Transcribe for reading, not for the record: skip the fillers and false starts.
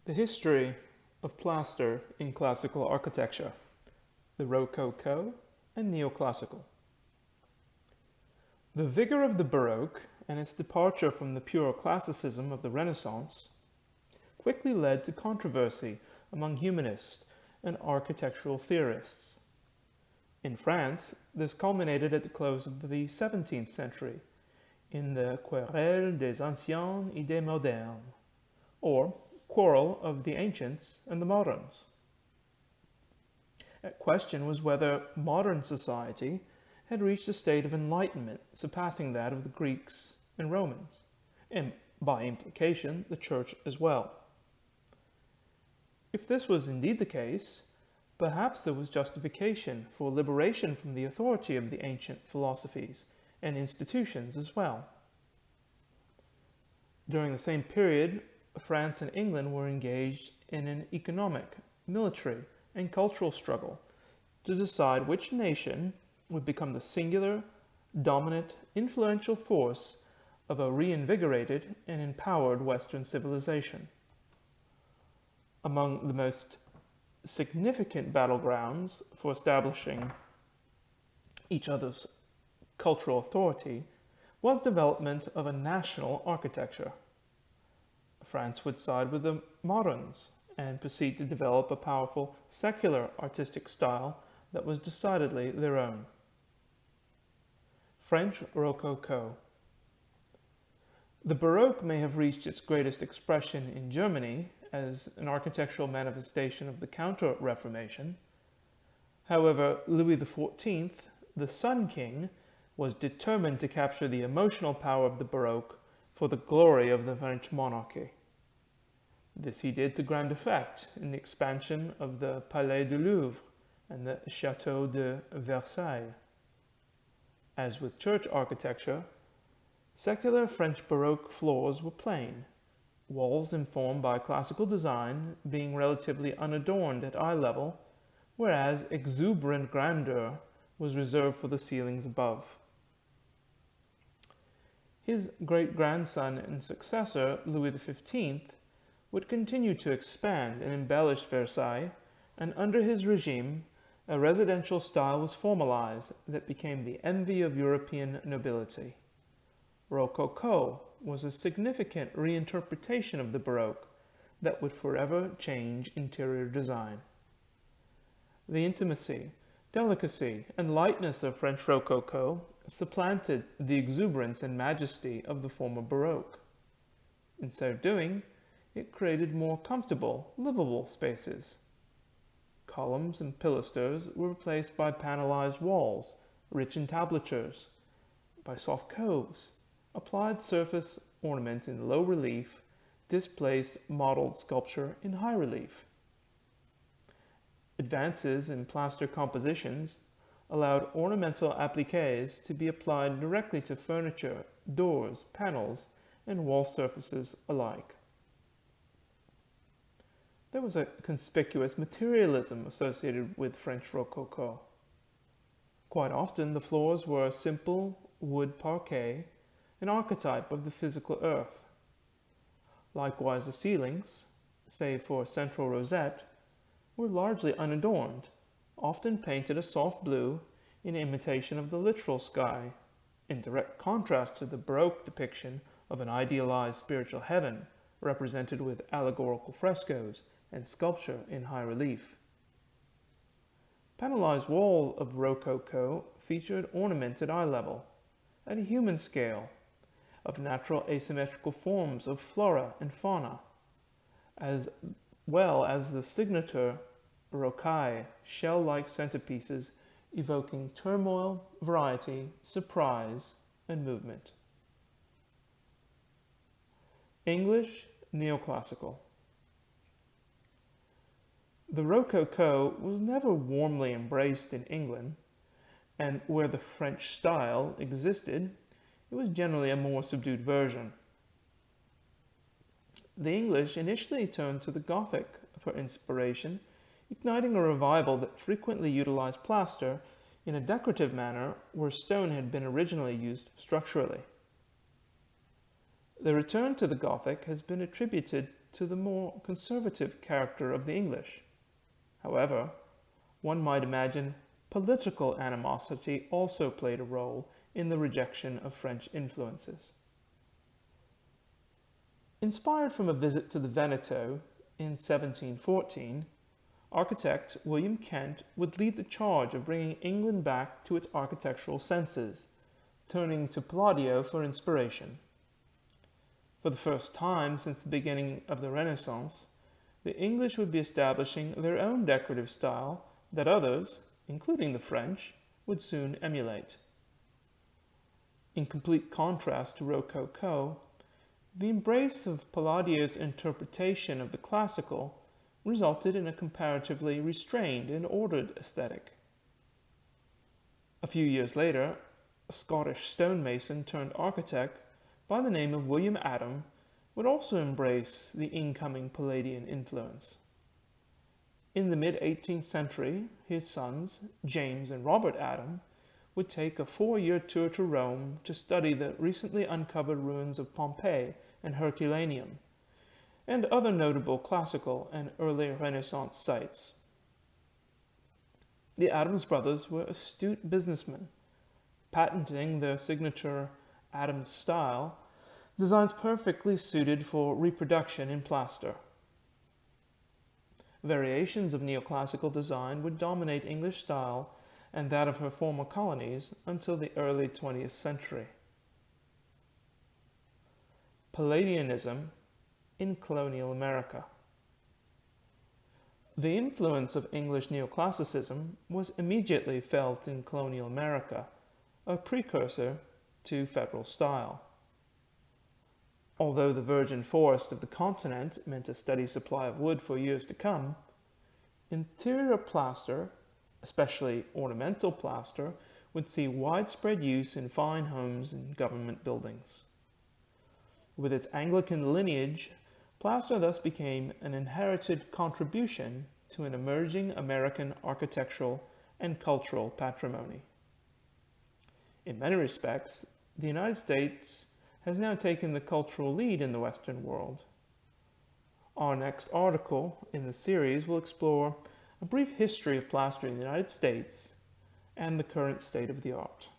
The history of plaster in classical architecture, the Rococo and Neoclassical. The vigor of the Baroque and its departure from the pure classicism of the Renaissance quickly led to controversy among humanists and architectural theorists. In France, this culminated at the close of the 17th century in the Querelle des Anciens et des Modernes, or Quarrel of the Ancients and the Moderns. At question was whether modern society had reached a state of enlightenment surpassing that of the Greeks and Romans, and by implication the Church as well. If this was indeed the case, perhaps there was justification for liberation from the authority of the ancient philosophies and institutions as well. During the same period, France and England were engaged in an economic, military, and cultural struggle to decide which nation would become the singular, dominant, influential force of a reinvigorated and empowered Western civilization. Among the most significant battlegrounds for establishing each other's cultural authority was development of a national architecture. France would side with the moderns and proceed to develop a powerful secular artistic style that was decidedly their own. French Rococo. The Baroque may have reached its greatest expression in Germany as an architectural manifestation of the Counter-Reformation. However, Louis XIV, the Sun King, was determined to capture the emotional power of the Baroque for the glory of the French monarchy. This he did to grand effect in the expansion of the Palais du Louvre and the Château de Versailles. As with church architecture, secular French Baroque floors were plain, walls informed by classical design being relatively unadorned at eye level, whereas exuberant grandeur was reserved for the ceilings above. His great-grandson and successor, Louis XV, would continue to expand and embellish Versailles, and under his regime, a residential style was formalized that became the envy of European nobility. Rococo was a significant reinterpretation of the Baroque that would forever change interior design. The intimacy, delicacy, and lightness of French Rococo supplanted the exuberance and majesty of the former Baroque. In so doing, it created more comfortable, livable spaces. Columns and pilasters were replaced by panelized walls, rich entablatures, by soft coves. Applied surface ornament in low relief displaced modeled sculpture in high relief. Advances in plaster compositions allowed ornamental appliques to be applied directly to furniture, doors, panels, and wall surfaces alike. There was a conspicuous materialism associated with French Rococo. Quite often the floors were simple wood parquet, an archetype of the physical earth. Likewise the ceilings, save for a central rosette, were largely unadorned, often painted a soft blue in imitation of the literal sky, in direct contrast to the Baroque depiction of an idealized spiritual heaven represented with allegorical frescoes and sculpture in high relief. Panelized wall of Rococo featured ornament at eye level, at a human scale, of natural asymmetrical forms of flora and fauna, as well as the signature rocaille, shell-like centerpieces evoking turmoil, variety, surprise, and movement. English Neoclassical. The Rococo was never warmly embraced in England, and where the French style existed, it was generally a more subdued version. The English initially turned to the Gothic for inspiration, igniting a revival that frequently utilized plaster in a decorative manner where stone had been originally used structurally. The return to the Gothic has been attributed to the more conservative character of the English. However, one might imagine political animosity also played a role in the rejection of French influences. Inspired from a visit to the Veneto in 1714, architect William Kent would lead the charge of bringing England back to its architectural senses, turning to Palladio for inspiration. For the first time since the beginning of the Renaissance, the English would be establishing their own decorative style that others, including the French, would soon emulate. In complete contrast to Rococo, the embrace of Palladio's interpretation of the classical resulted in a comparatively restrained and ordered aesthetic. A few years later, a Scottish stonemason turned architect by the name of William Adam would also embrace the incoming Palladian influence. In the mid-18th century, his sons, James and Robert Adam, would take a 4-year tour to Rome to study the recently uncovered ruins of Pompeii and Herculaneum, and other notable classical and early Renaissance sites. The Adams brothers were astute businessmen, patenting their signature Adams style, designs perfectly suited for reproduction in plaster. Variations of neoclassical design would dominate English style and that of her former colonies until the early 20th century. Palladianism in colonial America. The influence of English neoclassicism was immediately felt in colonial America, a precursor to federal style. Although the virgin forest of the continent meant a steady supply of wood for years to come, interior plaster, especially ornamental plaster, would see widespread use in fine homes and government buildings. With its Anglican lineage, plaster thus became an inherited contribution to an emerging American architectural and cultural patrimony. In many respects, the United States has now taken the cultural lead in the Western world. Our next article in the series will explore a brief history of plaster in the United States and the current state of the art.